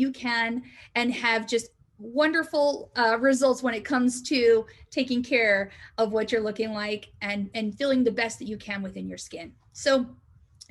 you can and have just wonderful results when it comes to taking care of what you're looking like and feeling the best that you can within your skin. So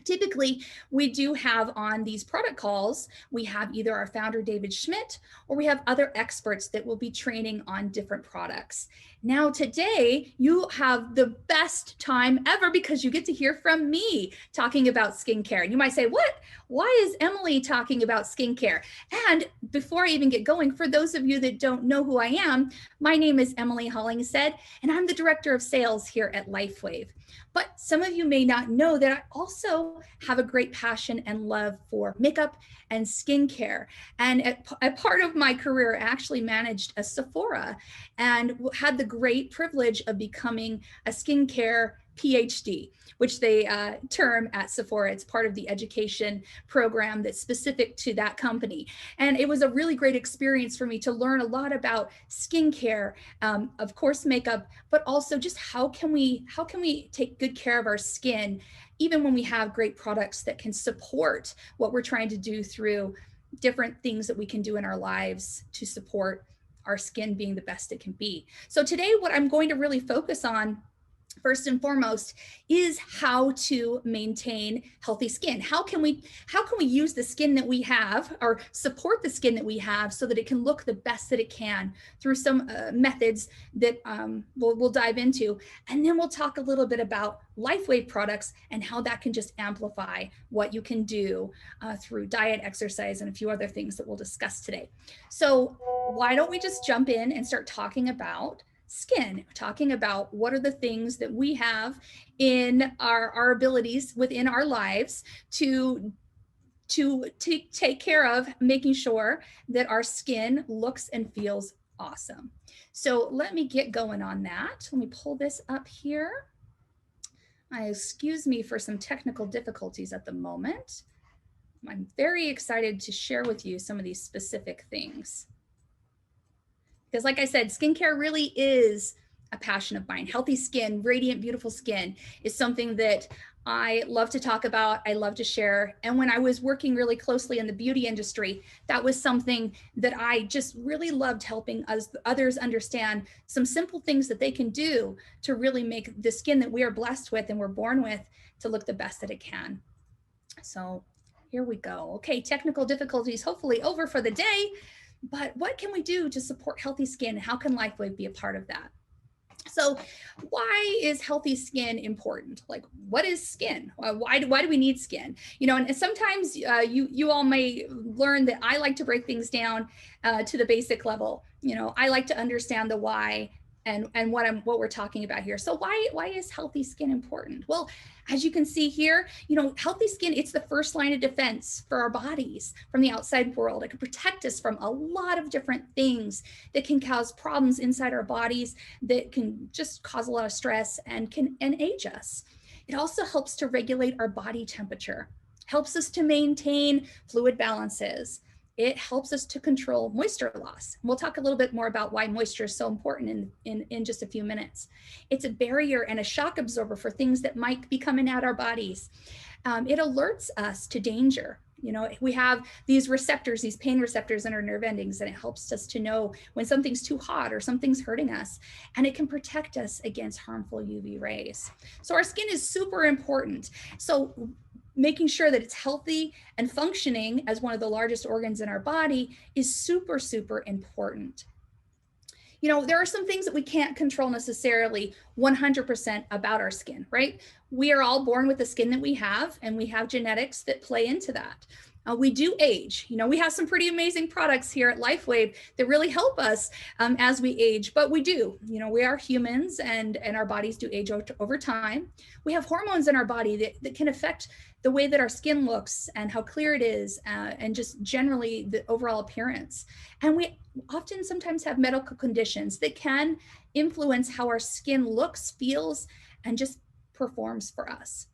typically, we do have on these product calls, we have either our founder, David Schmidt, or we have other experts that will be training on different products. Now, today, you have the best time ever because you get to hear from me talking about skincare. And you might say, what? Why is Emily talking about skincare? And before I even get going, for those of you that don't know who I am, my name is Emily Hollingshead, and I'm the Director of Sales here at LifeWave. But some of you may not know that I also have a great passion and love for makeup and skincare. And a part of my career, I actually managed a Sephora and had the great privilege of becoming a skincare PhD, which they term at Sephora. It's part of the education program that's specific to that company. And it was a really great experience for me to learn a lot about skincare, of course, makeup, but also just how can we take good care of our skin, even when we have great products that can support what we're trying to do through different things that we can do in our lives to support our skin being the best it can be. So today, what I'm going to really focus on first and foremost is how to maintain healthy skin. How can we use the skin that we have or support the skin that we have so that it can look the best that it can through some methods that we'll dive into. And then we'll talk a little bit about LifeWave products and how that can just amplify what you can do through diet, exercise, and a few other things that we'll discuss today. So why don't we just jump in and start talking about skin, talking about what are the things that we have in our abilities within our lives to take care of, making sure that our skin looks and feels awesome. So let me get going on that. Let me pull this up here. Excuse me for some technical difficulties at the moment. I'm very excited to share with you some of these specific things. Because like I said, skincare really is a passion of mine. Healthy skin, radiant, beautiful skin is something that I love to talk about. I love to share. And when I was working really closely in the beauty industry, that was something that I just really loved, helping others understand some simple things that they can do to really make the skin that we are blessed with and we're born with to look the best that it can. So here we go. Okay, technical difficulties hopefully over for the day. But what can we do to support healthy skin? How can LifeWave be a part of that? So why is healthy skin important? Like, what is skin? Why do we need skin? You know, and sometimes you all may learn that I like to break things down to the basic level. You know, I like to understand the why and what we're talking about here. So why is healthy skin important? Well, as you can see here, you know, healthy skin, it's the first line of defense for our bodies from the outside world. It can protect us from a lot of different things that can cause problems inside our bodies, that can just cause a lot of stress and age us. It also helps to regulate our body temperature, helps us to maintain fluid balances. It helps us to control moisture loss. We'll talk a little bit more about why moisture is so important in just a few minutes. It's a barrier and a shock absorber for things that might be coming at our bodies. It alerts us to danger. You know, we have these receptors, these pain receptors in our nerve endings, and it helps us to know when something's too hot or something's hurting us, and it can protect us against harmful UV rays. So our skin is super important. So making sure that it's healthy and functioning as one of the largest organs in our body is super, super important. You know, there are some things that we can't control necessarily 100% about our skin, right? We are all born with the skin that we have, and we have genetics that play into that. We do age. You know, we have some pretty amazing products here at LifeWave that really help us as we age, but we do. You know, we are humans, and our bodies do age over time. We have hormones in our body that can affect the way that our skin looks and how clear it is, and just generally the overall appearance. And we often sometimes have medical conditions that can influence how our skin looks, feels, and just performs for us.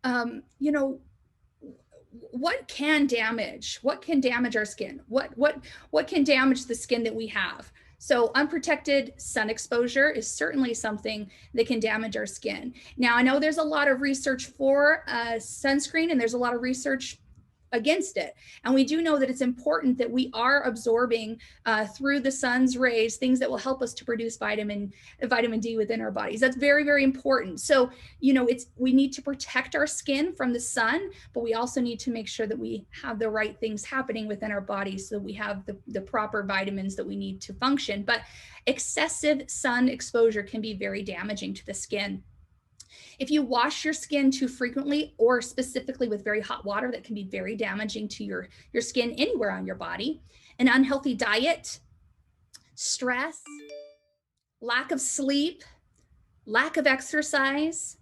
You know, what can damage our skin? What can damage the skin that we have? So unprotected sun exposure is certainly something that can damage our skin. Now, I know there's a lot of research for sunscreen, and there's a lot of research against it. And we do know that it's important that we are absorbing through the sun's rays things that will help us to produce vitamin D within our bodies. That's very, very important. So, we need to protect our skin from the sun, but we also need to make sure that we have the right things happening within our bodies so that we have the proper vitamins that we need to function. But excessive sun exposure can be very damaging to the skin. If you wash your skin too frequently, or specifically with very hot water, that can be very damaging to your skin anywhere on your body. An unhealthy diet, stress, lack of sleep, lack of exercise,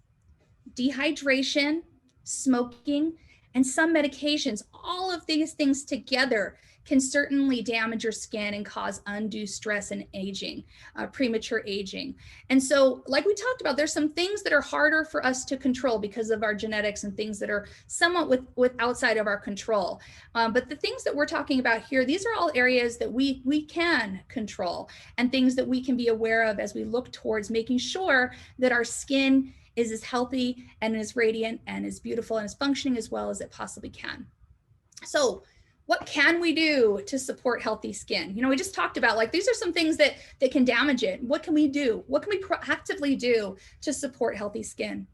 dehydration, smoking, and some medications, all of these things together can certainly damage your skin and cause undue stress and aging, premature aging. And so, like we talked about, there's some things that are harder for us to control because of our genetics and things that are somewhat with outside of our control. But the things that we're talking about here, these are all areas that we can control and things that we can be aware of as we look towards making sure that our skin is as healthy and as radiant and as beautiful and as functioning as well as it possibly can. So, what can we do to support healthy skin? We just talked about, like, these are some things that can damage it. What can we do? What can we proactively do to support healthy skin?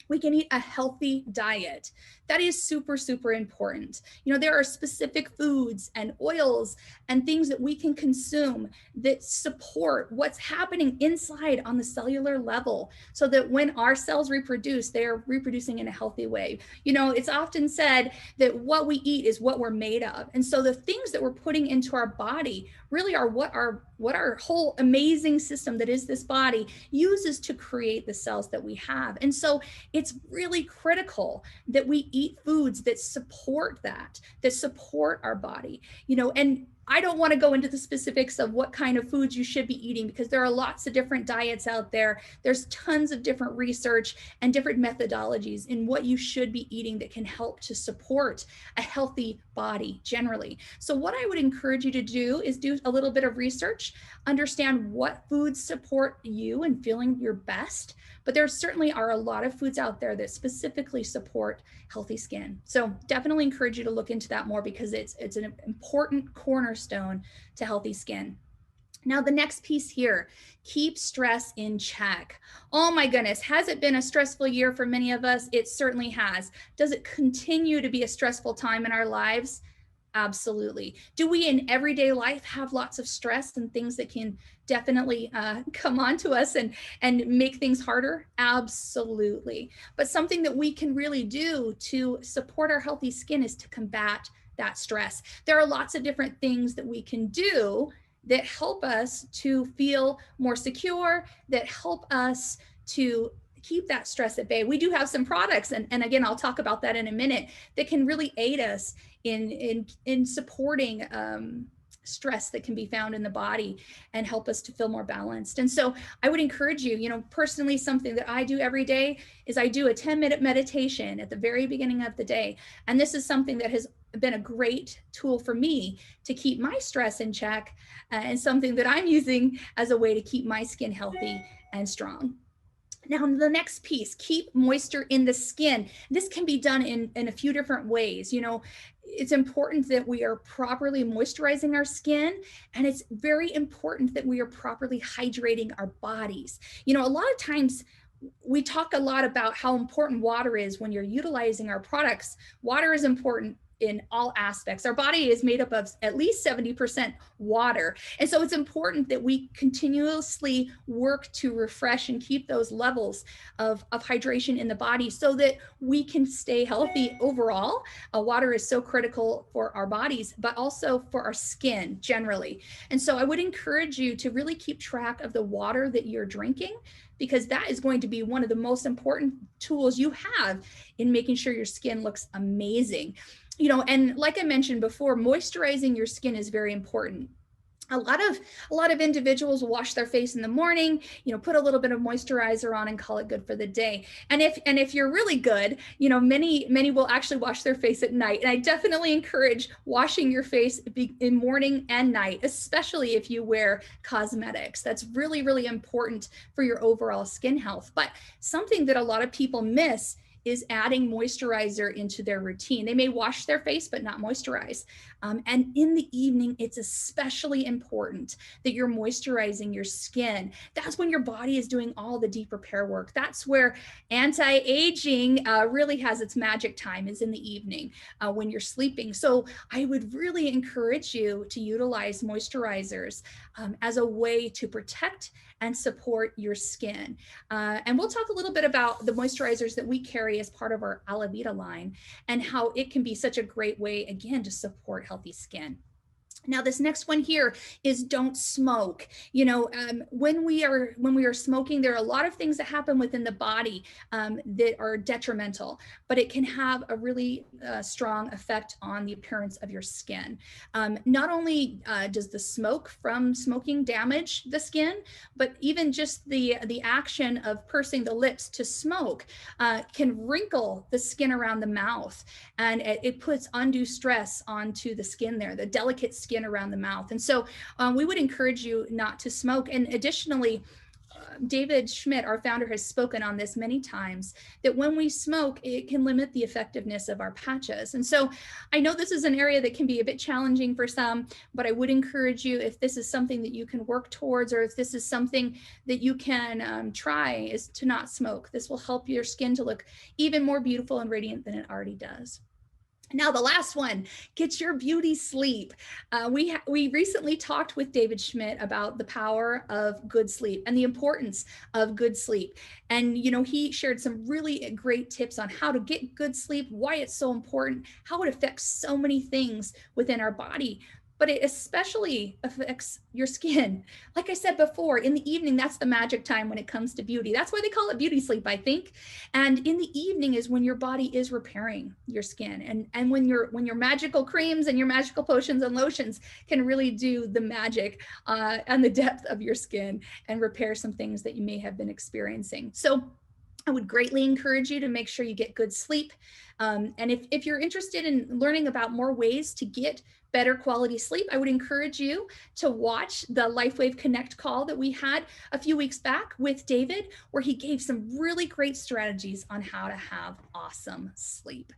We can eat a healthy diet. That is super, super important. There are specific foods and oils and things that we can consume that support what's happening inside on the cellular level so that when our cells reproduce, they're reproducing in a healthy way. It's often said that what we eat is what we're made of. And so the things that we're putting into our body really are what our whole amazing system that is this body uses to create the cells that we have. And so it's really critical that we eat foods that support that support our body, and I don't want to go into the specifics of what kind of foods you should be eating because there are lots of different diets out there. There's tons of different research and different methodologies in what you should be eating that can help to support a healthy body generally. So what I would encourage you to do is do a little bit of research, understand what foods support you and feeling your best. But there certainly are a lot of foods out there that specifically support healthy skin. So definitely encourage you to look into that more because it's an important cornerstone to healthy skin. Now, the next piece here, keep stress in check. Oh my goodness, has it been a stressful year for many of us? It certainly has. Does it continue to be a stressful time in our lives? Absolutely. Do we in everyday life have lots of stress and things that can definitely come onto us and make things harder? Absolutely. But something that we can really do to support our healthy skin is to combat that stress. There are lots of different things that we can do that help us to feel more secure, that help us to keep that stress at bay. We do have some products, and again, I'll talk about that in a minute, that can really aid us in supporting stress that can be found in the body and help us to feel more balanced. And so I would encourage you, personally, something that I do every day is I do a 10-minute meditation at the very beginning of the day. And this is something that has been a great tool for me to keep my stress in check and something that I'm using as a way to keep my skin healthy and strong. Now, the next piece, keep moisture in the skin. This can be done in a few different ways. It's important that we are properly moisturizing our skin, and it's very important that we are properly hydrating our bodies. A lot of times we talk a lot about how important water is when you're utilizing our products. Water is important in all aspects. Our body is made up of at least 70% water. And so it's important that we continuously work to refresh and keep those levels of hydration in the body so that we can stay healthy overall. Water is so critical for our bodies, but also for our skin generally. And so I would encourage you to really keep track of the water that you're drinking, because that is going to be one of the most important tools you have in making sure your skin looks amazing. And like I mentioned before, moisturizing your skin is very important. A lot of individuals will wash their face in the morning, put a little bit of moisturizer on and call it good for the day. And if you're really good, many will actually wash their face at night. And I definitely encourage washing your face in morning and night, especially if you wear cosmetics. That's really, really important for your overall skin health. But something that a lot of people miss is adding moisturizer into their routine. They may wash their face, but not moisturize. And in the evening, it's especially important that you're moisturizing your skin. That's when your body is doing all the deep repair work. That's where anti-aging really has its magic time, is in the evening when you're sleeping. So I would really encourage you to utilize moisturizers as a way to protect and support your skin. And we'll talk a little bit about the moisturizers that we carry as part of our Alavida line and how it can be such a great way, again, to support healthy skin. Now, this next one here is don't smoke. You know, when we are smoking, there are a lot of things that happen within the body that are detrimental, but it can have a really strong effect on the appearance of your skin. Not only does the smoke from smoking damage the skin, but even just the action of pursing the lips to smoke can wrinkle the skin around the mouth, and it puts undue stress onto the skin there, the delicate skin around the mouth. And so we would encourage you not to smoke. And additionally, David Schmidt, our founder, has spoken on this many times, that when we smoke, it can limit the effectiveness of our patches. And so I know this is an area that can be a bit challenging for some, but I would encourage you, if this is something that you can work towards, or if this is something that you can try, is to not smoke. This will help your skin to look even more beautiful and radiant than it already does. Now, the last one, get your beauty sleep. We recently talked with David Schmidt about the power of good sleep and the importance of good sleep. And, you know, he shared some really great tips on how to get good sleep, why it's so important, how it affects so many things within our body. But it especially affects your skin. Like I said before, in the evening, that's the magic time when it comes to beauty. That's why they call it beauty sleep, I think. And in the evening is when your body is repairing your skin. And when your magical creams and your magical potions and lotions can really do the magic and the depth of your skin and repair some things that you may have been experiencing. So I would greatly encourage you to make sure you get good sleep. And if you're interested in learning about more ways to get better quality sleep, I would encourage you to watch the LifeWave Connect call that we had a few weeks back with David, where he gave some really great strategies on how to have awesome sleep.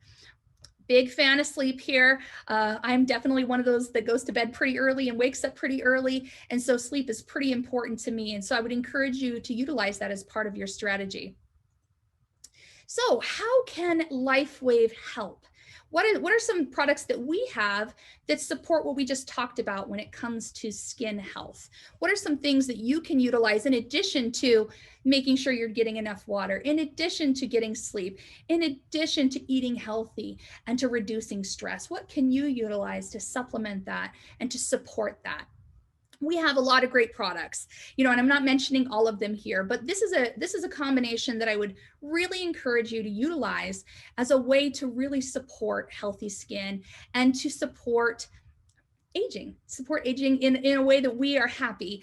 Big fan of sleep here. I'm definitely one of those that goes to bed pretty early and wakes up pretty early. And so sleep is pretty important to me. And so I would encourage you to utilize that as part of your strategy. So how can LifeWave help? What are some products that we have that support what we just talked about when it comes to skin health? What are some things that you can utilize in addition to making sure you're getting enough water, in addition to getting sleep, in addition to eating healthy and to reducing stress? What can you utilize to supplement that and to support that? We have a lot of great products, you know, and I'm not mentioning all of them here, but this is a combination that I would really encourage you to utilize as a way to really support healthy skin and to support aging in a way that we are happy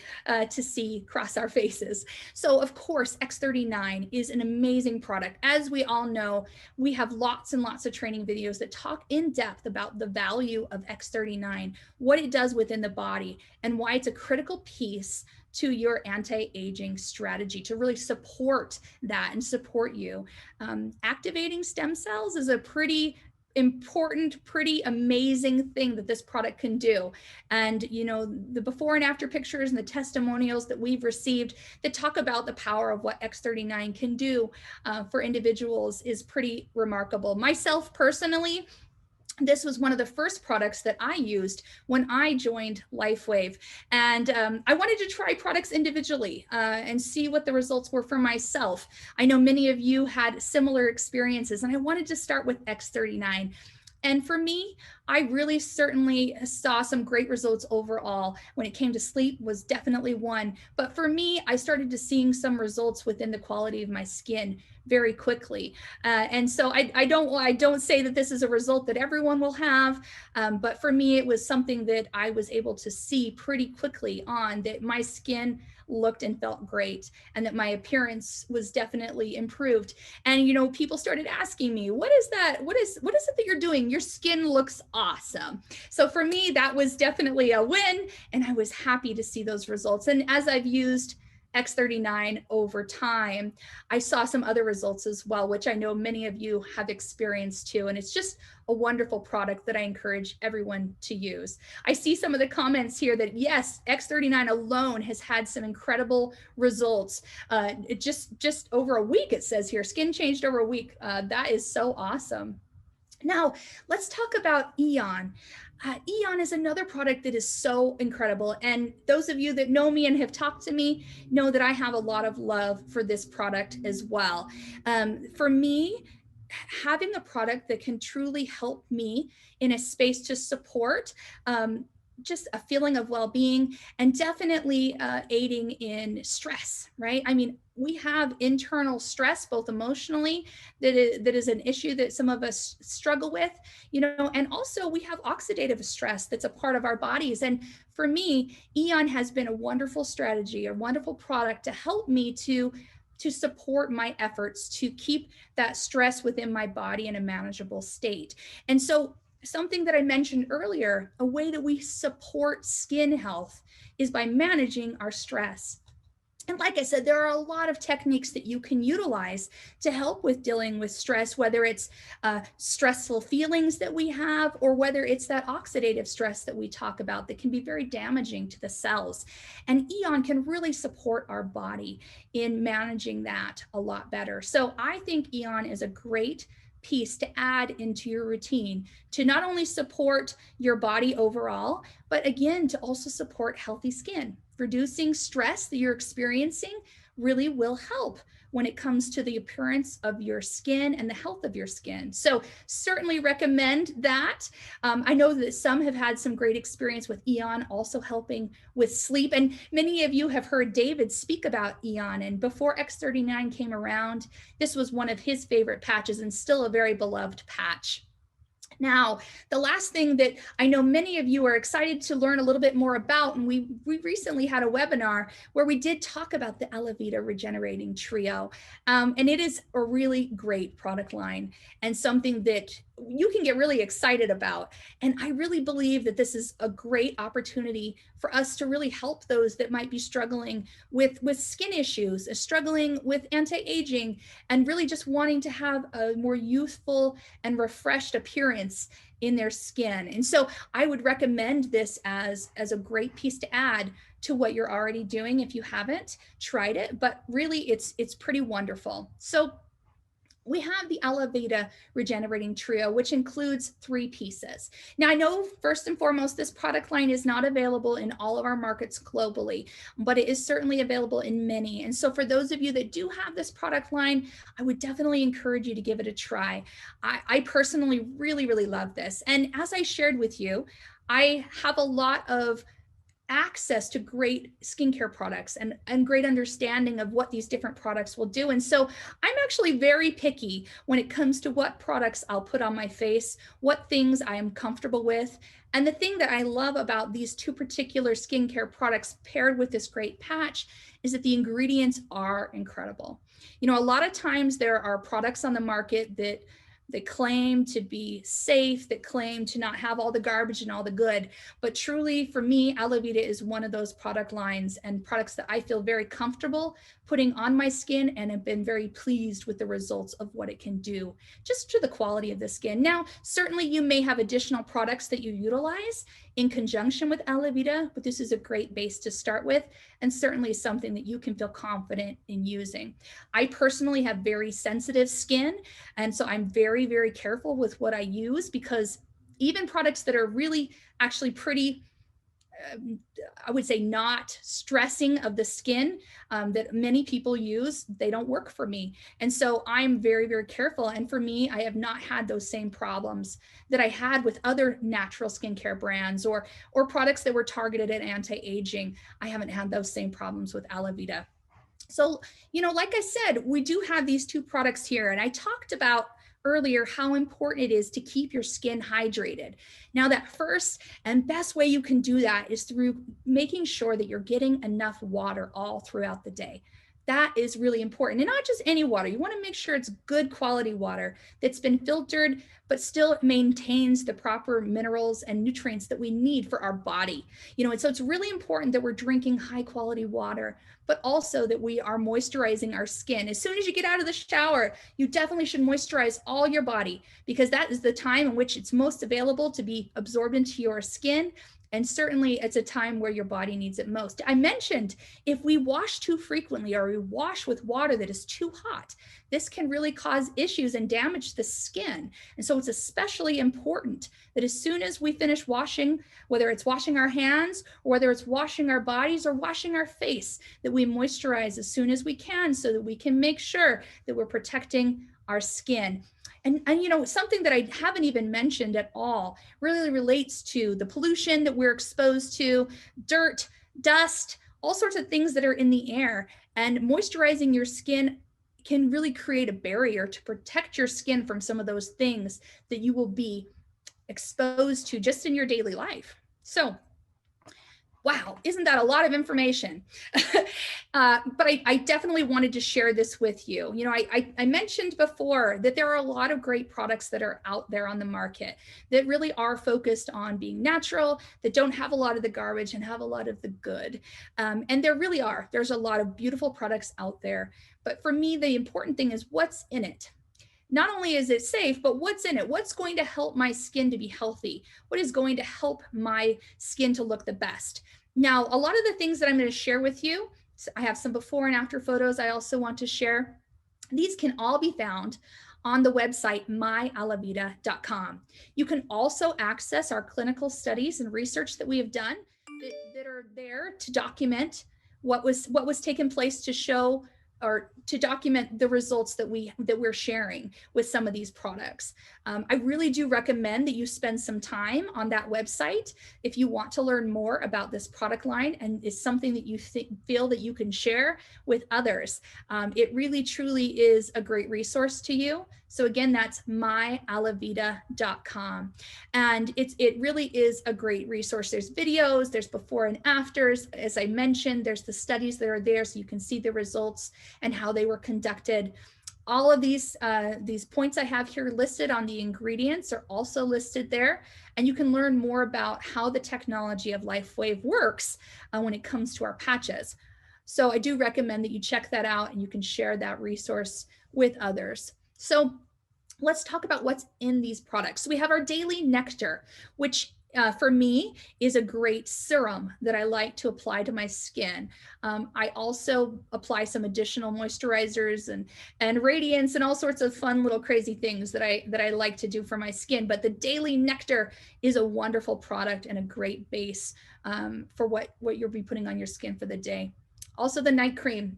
to see cross our faces. So of course, X39 is an amazing product. As we all know, we have lots and lots of training videos that talk in depth about the value of X39, what it does within the body, and why it's a critical piece to your anti-aging strategy to really support that and support you. Activating stem cells is a pretty important, pretty amazing thing that this product can do. And you know, the before and after pictures and the testimonials that we've received that talk about the power of what X39 can do for individuals is pretty remarkable. Myself personally, this was one of the first products that I used when I joined LifeWave. And I wanted to try products individually and see what the results were for myself. I know many of you had similar experiences, and I wanted to start with X39. And for me, I really certainly saw some great results overall. When it came to sleep was definitely one. But for me, I started to seeing some results within the quality of my skin very quickly. And so I don't say that this is a result that everyone will have, but for me, it was something that I was able to see pretty quickly on, that my skin looked and felt great, and that my appearance was definitely improved. And you know, people started asking me, what is that? What is it that you're doing? Your skin looks awesome. So for me, that was definitely a win, and I was happy to see those results. And as I've used X39 over time, I saw some other results as well, which I know many of you have experienced too. And it's just a wonderful product that I encourage everyone to use. I see some of the comments here that yes, X39 alone has had some incredible results. It just over a week, it says here, skin changed over a week. That is so awesome. Now, let's talk about Eon. Eon is another product that is so incredible. And those of you that know me and have talked to me know that I have a lot of love for this product as well. For me, having a product that can truly help me in a space to support just a feeling of well-being and definitely aiding in stress, right? I mean, we have internal stress, both emotionally, that is an issue that some of us struggle with, you know, and also we have oxidative stress that's a part of our bodies. And for me, Eon has been a wonderful strategy, a wonderful product to help me to support my efforts to keep that stress within my body in a manageable state. And so something that I mentioned earlier, a way that we support skin health is by managing our stress. And like I said, there are a lot of techniques that you can utilize to help with dealing with stress, whether it's stressful feelings that we have, or whether it's that oxidative stress that we talk about that can be very damaging to the cells. And Eon can really support our body in managing that a lot better. So I think Eon is a great piece to add into your routine to not only support your body overall, but again, to also support healthy skin. Reducing stress that you're experiencing really will help when it comes to the appearance of your skin and the health of your skin. So certainly recommend that. I know that some have had some great experience with Eon also helping with sleep. And many of you have heard David speak about Eon. And before X39 came around, this was one of his favorite patches and still a very beloved patch. Now, the last thing that I know many of you are excited to learn a little bit more about, and we recently had a webinar where we did talk about the Alavida Regenerating Trio, and it is a really great product line and something that you can get really excited about. And I really believe that this is a great opportunity for us to really help those that might be struggling with skin issues, struggling with anti-aging, and really just wanting to have a more youthful and refreshed appearance in their skin. And so I would recommend this as a great piece to add to what you're already doing if you haven't tried it, but really it's pretty wonderful. So we have the Alavida Regenerating Trio, which includes 3 pieces. Now, I know first and foremost, this product line is not available in all of our markets globally, but it is certainly available in many. And so for those of you that do have this product line, I would definitely encourage you to give it a try. I personally really, really love this. And as I shared with you, I have a lot of access to great skincare products and great understanding of what these different products will do. And so I'm actually very picky when it comes to what products I'll put on my face, what things I am comfortable with. And the thing that I love about these 2 particular skincare products paired with this great patch is that the ingredients are incredible. You know, a lot of times there are products on the market that claim to be safe, that claim to not have all the garbage and all the good. But truly, for me, Alavida is one of those product lines and products that I feel very comfortable putting on my skin and have been very pleased with the results of what it can do just to the quality of the skin. Now, certainly you may have additional products that you utilize in conjunction with Alavida, but this is a great base to start with and certainly something that you can feel confident in using. I personally have very sensitive skin, and so I'm very, very careful with what I use because even products that are really actually pretty I would say not stressing of the skin that many people use, they don't work for me. And so I'm very, very careful. And for me, I have not had those same problems that I had with other natural skincare brands or products that were targeted at anti-aging. I haven't had those same problems with Alavida. So, you know, like I said, we do have these 2 products here. And I talked about earlier how important it is to keep your skin hydrated. Now, that first and best way you can do that is through making sure that you're getting enough water all throughout the day. That is really important. And not just any water. You want to make sure it's good quality water that's been filtered but still maintains the proper minerals and nutrients that we need for our body. And so it's really important that we're drinking high quality water, but also that we are moisturizing our skin. As soon as you get out of the shower, you definitely should moisturize all your body, because that is the time in which it's most available to be absorbed into your skin. And certainly it's a time where your body needs it most. I mentioned if we wash too frequently, or we wash with water that is too hot, this can really cause issues and damage the skin. And so it's especially important that as soon as we finish washing, whether it's washing our hands, or whether it's washing our bodies or washing our face, that we moisturize as soon as we can, so that we can make sure that we're protecting our skin. And something that I haven't even mentioned at all really relates to the pollution that we're exposed to, dirt, dust, all sorts of things that are in the air. And moisturizing your skin can really create a barrier to protect your skin from some of those things that you will be exposed to just in your daily life. So, wow, isn't that a lot of information? But I definitely wanted to share this with you. I mentioned before that there are a lot of great products that are out there on the market that really are focused on being natural, that don't have a lot of the garbage and have a lot of the good. And there really are. There's a lot of beautiful products out there. But for me, the important thing is what's in it. Not only is it safe, but what's in it? What's going to help my skin to be healthy? What is going to help my skin to look the best? Now, a lot of the things that I'm going to share with you, so I have some before and after photos I also want to share. These can all be found on the website myalavida.com. You can also access our clinical studies and research that we have done that are there to document what was taking place, to show or to document the results that we're sharing with some of these products. I really do recommend that you spend some time on that website if you want to learn more about this product line and is something that you feel that you can share with others. It really truly is a great resource to you. So again, that's myalavida.com. And it really is a great resource. There's videos, there's before and afters. As I mentioned, there's the studies that are there so you can see the results and how they were conducted. All of these points I have here listed on the ingredients are also listed there. And you can learn more about how the technology of LifeWave works when it comes to our patches. So I do recommend that you check that out and you can share that resource with others. So let's talk about what's in these products. So we have our daily nectar, which for me is a great serum that I like to apply to my skin. I also apply some additional moisturizers and radiance and all sorts of fun little crazy things that I like to do for my skin. But the daily nectar is a wonderful product and a great base for what you'll be putting on your skin for the day. Also the night cream.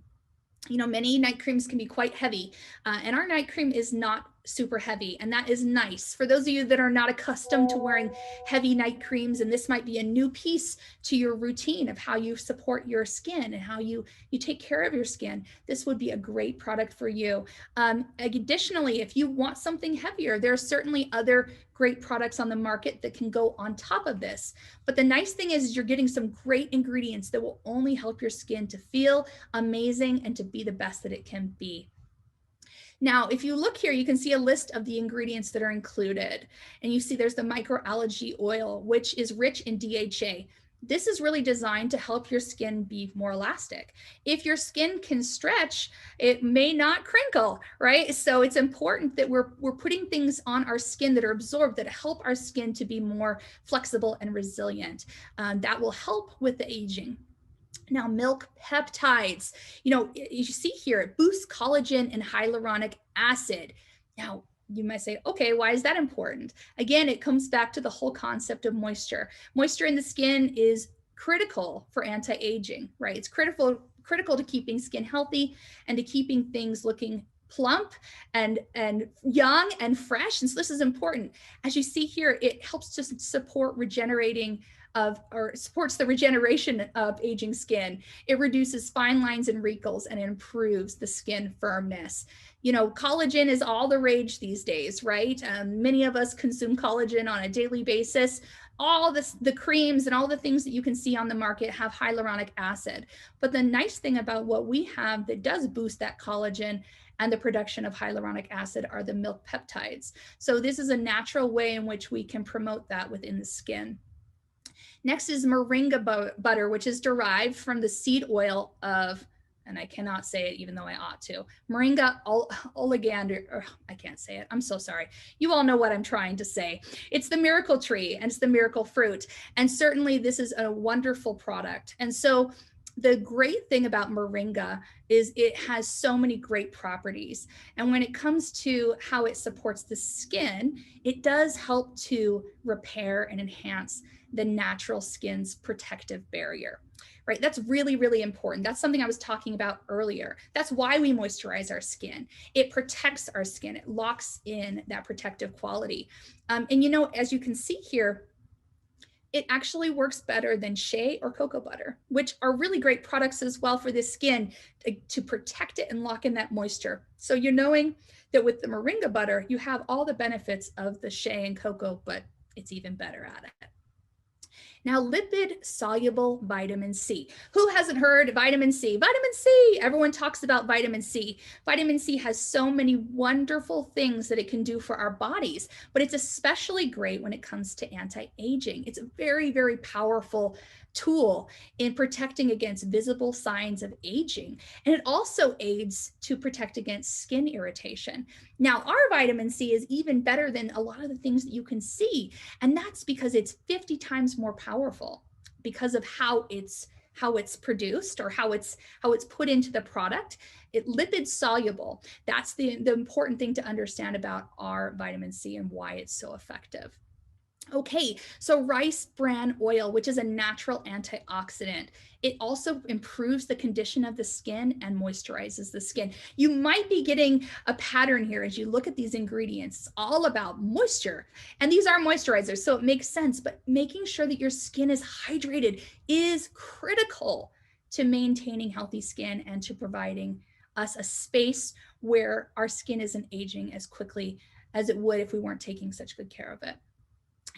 Many night creams can be quite heavy, and our night cream is not super heavy, and that is nice. For those of you that are not accustomed to wearing heavy night creams, and this might be a new piece to your routine of how you support your skin and how you take care of your skin, this would be a great product for you. Additionally, if you want something heavier, there are certainly other great products on the market that can go on top of this. But the nice thing is you're getting some great ingredients that will only help your skin to feel amazing and to be the best that it can be. Now, if you look here, you can see a list of the ingredients that are included. And you see there's the microalgae oil, which is rich in DHA. This is really designed to help your skin be more elastic. If your skin can stretch, it may not crinkle, right? So it's important that we're putting things on our skin that are absorbed that help our skin to be more flexible and resilient. That will help with the aging. Now, milk peptides, you see here, it boosts collagen and hyaluronic acid. Now, you might say, okay, why is that important? Again, it comes back to the whole concept of moisture. Moisture in the skin is critical for anti-aging, right? It's critical to keeping skin healthy and to keeping things looking plump and young and fresh. And so this is important. As you see here, it helps to support supports the regeneration of aging skin. It reduces fine lines and wrinkles and improves the skin firmness. Collagen is all the rage these days, right? Many of us consume collagen on a daily basis. All the creams and all the things that you can see on the market have hyaluronic acid. But the nice thing about what we have that does boost that collagen and the production of hyaluronic acid are the milk peptides. So this is a natural way in which we can promote that within the skin. Next is moringa butter, which is derived from the seed oil of, and I cannot say it even though I ought to, Moringa oleander, I can't say it, I'm so sorry. You all know what I'm trying to say. It's the miracle tree and it's the miracle fruit. And certainly this is a wonderful product. And so the great thing about moringa is it has so many great properties. And when it comes to how it supports the skin, it does help to repair and enhance the natural skin's protective barrier, right? That's really, really important. That's something I was talking about earlier. That's why we moisturize our skin. It protects our skin. It locks in that protective quality. And you know, as you can see here, it actually works better than shea or cocoa butter, which are really great products as well for the skin to protect it and lock in that moisture. So you're knowing that with the moringa butter, you have all the benefits of the shea and cocoa, but it's even better at it. Now, lipid soluble vitamin C. Who hasn't heard vitamin C? Vitamin C, everyone talks about vitamin C. Vitamin C has so many wonderful things that it can do for our bodies, but it's especially great when it comes to anti-aging. It's a very, very powerful tool in protecting against visible signs of aging. And it also aids to protect against skin irritation. Now, our vitamin C is even better than a lot of the things that you can see. And that's because it's 50 times more powerful because of how it's produced or how it's put into the product. It lipid soluble. That's the important thing to understand about our vitamin C and why it's so effective. Okay, so rice bran oil, which is a natural antioxidant. It also improves the condition of the skin and moisturizes the skin. You might be getting a pattern here as you look at these ingredients. It's all about moisture, and these are moisturizers, so it makes sense, but making sure that your skin is hydrated is critical to maintaining healthy skin and to providing us a space where our skin isn't aging as quickly as it would if we weren't taking such good care of it.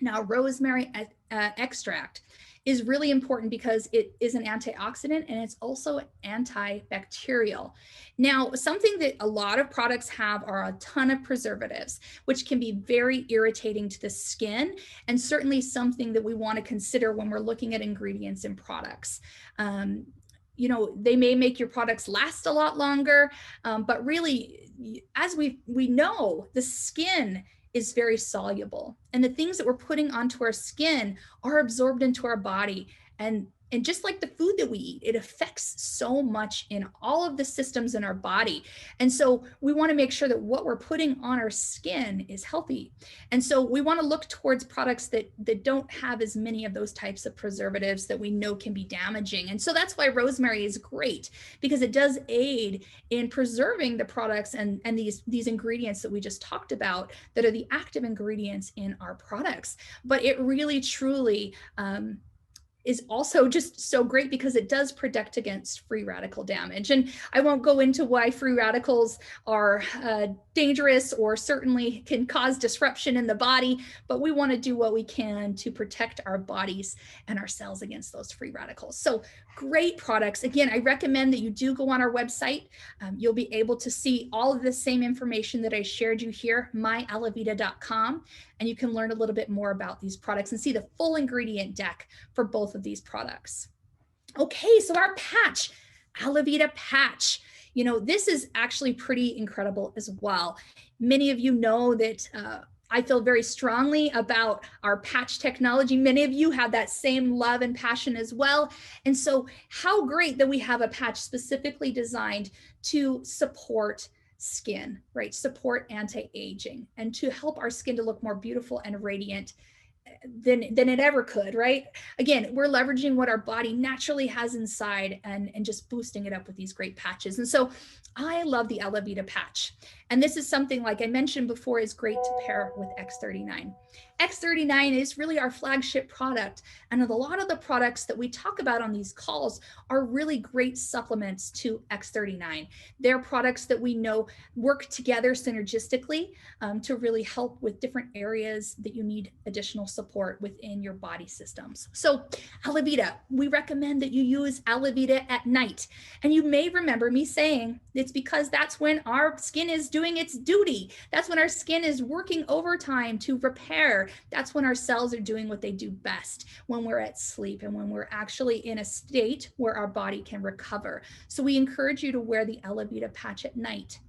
Now, rosemary extract is really important because it is an antioxidant and it's also antibacterial. Now, something that a lot of products have are a ton of preservatives, which can be very irritating to the skin, and certainly something that we want to consider when we're looking at ingredients in products. You know, they may make your products last a lot longer, but really, as we know, the skin is very soluble, and the things that we're putting onto our skin are absorbed into our body. And just like the food that we eat, it affects so much in all of the systems in our body. And so we want to make sure that what we're putting on our skin is healthy. And so we want to look towards products that don't have as many of those types of preservatives that we know can be damaging. And so that's why rosemary is great, because it does aid in preserving the products and these ingredients that we just talked about that are the active ingredients in our products. But it really, truly, is also just so great because it does protect against free radical damage. And I won't go into why free radicals are dangerous or certainly can cause disruption in the body, but we want to do what we can to protect our bodies and our cells against those free radicals. So great products. Again, I recommend that you do go on our website. You'll be able to see all of the same information that I shared you here, myalavida.com, and you can learn a little bit more about these products and see the full ingredient deck for both of these products. Okay, so our patch, Alavida patch. You know, this is actually pretty incredible as well. Many of you know that I feel very strongly about our patch technology. Many of you have that same love and passion as well. And so how great that we have a patch specifically designed to support skin, right? Support anti-aging and to help our skin to look more beautiful and radiant than it ever could, right? Again, we're leveraging what our body naturally has inside and just boosting it up with these great patches. And so I love the Alavida patch. And this is something, like I mentioned before, is great to pair with X39. X39 is really our flagship product. And a lot of the products that we talk about on these calls are really great supplements to X39. They're products that we know work together synergistically to really help with different areas that you need additional support within your body systems. So Alavida, we recommend that you use Alavida at night. And you may remember me saying it's because that's when our skin is doing its duty. That's when our skin is working overtime to repair. That's when our cells are doing what they do best, when we're at sleep and when we're actually in a state where our body can recover. So we encourage you to wear the Alavida patch at night.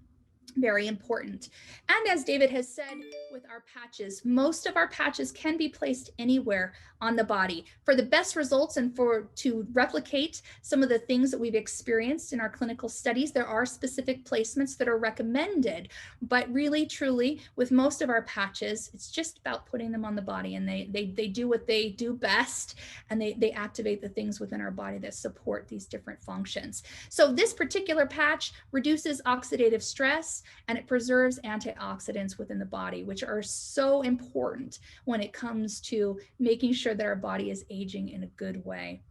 Very important. And as David has said, with our patches, most of our patches can be placed anywhere on the body. For the best results and to replicate some of the things that we've experienced in our clinical studies, there are specific placements that are recommended. But really, truly, with most of our patches, it's just about putting them on the body, and they do what they do best, and they activate the things within our body that support these different functions. So this particular patch reduces oxidative stress, and it preserves antioxidants within the body, which are so important when it comes to making sure that our body is aging in a good way.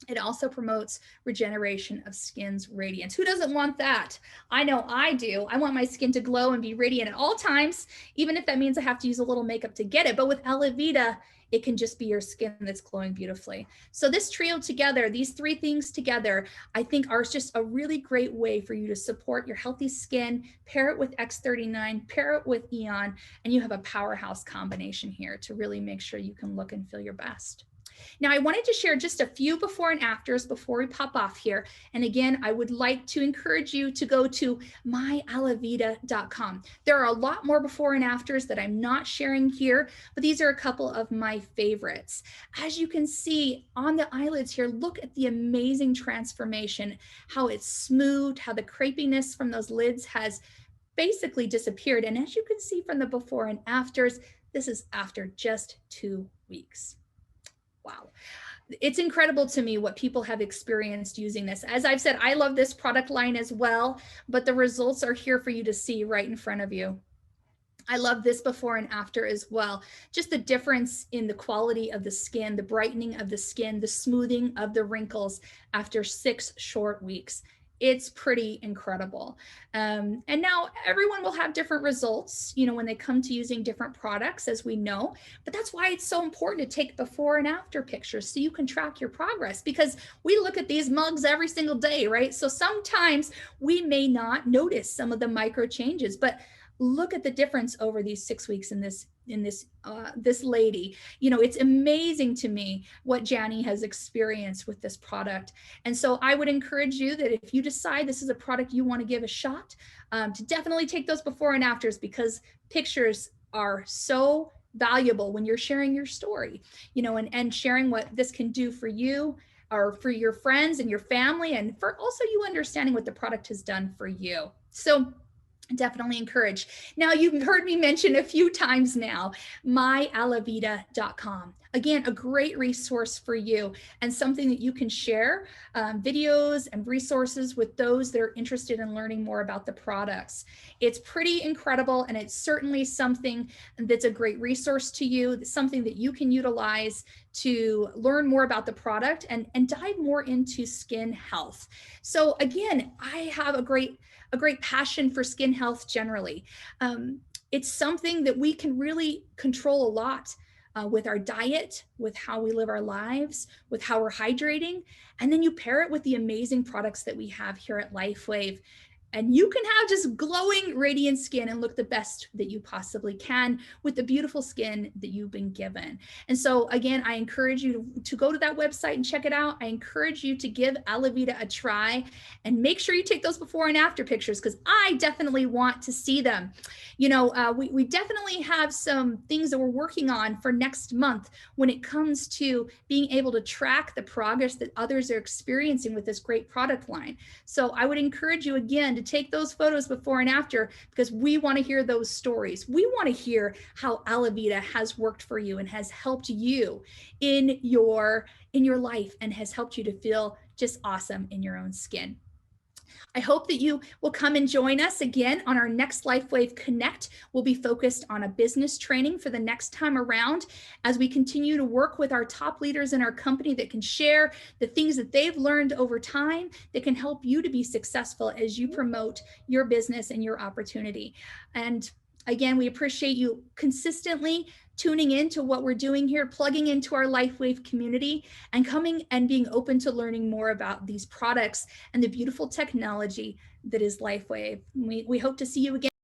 It also promotes regeneration of skin's radiance. Who doesn't want that? I know I do. I want my skin to glow and be radiant at all times, even if that means I have to use a little makeup to get it. But with Alavida, it can just be your skin that's glowing beautifully. So this trio together, these three things together, I think are just a really great way for you to support your healthy skin, pair it with X39, pair it with Eon, and you have a powerhouse combination here to really make sure you can look and feel your best. Now, I wanted to share just a few before and afters before we pop off here. And again, I would like to encourage you to go to myalavida.com. There are a lot more before and afters that I'm not sharing here, but these are a couple of my favorites. As you can see on the eyelids here, look at the amazing transformation, how it's smoothed, how the crepiness from those lids has basically disappeared. And as you can see from the before and afters, this is after just 2 weeks. Wow. It's incredible to me what people have experienced using this. As I've said, I love this product line as well, but the results are here for you to see right in front of you. I love this before and after as well. Just the difference in the quality of the skin, the brightening of the skin, the smoothing of the wrinkles after 6 short weeks. It's pretty incredible. And now everyone will have different results, you know, when they come to using different products, as we know, but that's why it's so important to take before and after pictures so you can track your progress, because we look at these mugs every single day, right? So sometimes we may not notice some of the micro changes, but look at the difference over these 6 weeks in this lady. You know, it's amazing to me what Jagnes has experienced with this product. And so I would encourage you that if you decide this is a product you want to give a shot, to definitely take those before and afters, because pictures are so valuable when you're sharing your story, you know, and sharing what this can do for you or for your friends and your family, and for also you understanding what the product has done for you. So definitely encourage. Now, you've heard me mention a few times now, myalavida.com. Again, a great resource for you and something that you can share videos and resources with those that are interested in learning more about the products. It's pretty incredible, and it's certainly something that's a great resource to you, something that you can utilize to learn more about the product and dive more into skin health. So again, I have a great passion for skin health generally. It's something that we can really control a lot with our diet, with how we live our lives, with how we're hydrating. And then you pair it with the amazing products that we have here at LifeWave. And you can have just glowing, radiant skin and look the best that you possibly can with the beautiful skin that you've been given. And so again, I encourage you to go to that website and check it out. I encourage you to give Alavida a try, and make sure you take those before and after pictures, because I definitely want to see them. You know, we definitely have some things that we're working on for next month when it comes to being able to track the progress that others are experiencing with this great product line. So I would encourage you again to take those photos before and after, because we want to hear those stories. We want to hear how Alavida has worked for you and has helped you in your life and has helped you to feel just awesome in your own skin. I hope that you will come and join us again on our next LifeWave Connect. We'll be focused on a business training for the next time around as we continue to work with our top leaders in our company that can share the things that they've learned over time that can help you to be successful as you promote your business and your opportunity. And again, we appreciate you consistently tuning in to what we're doing here, plugging into our LifeWave community, and coming and being open to learning more about these products and the beautiful technology that is LifeWave. We hope to see you again.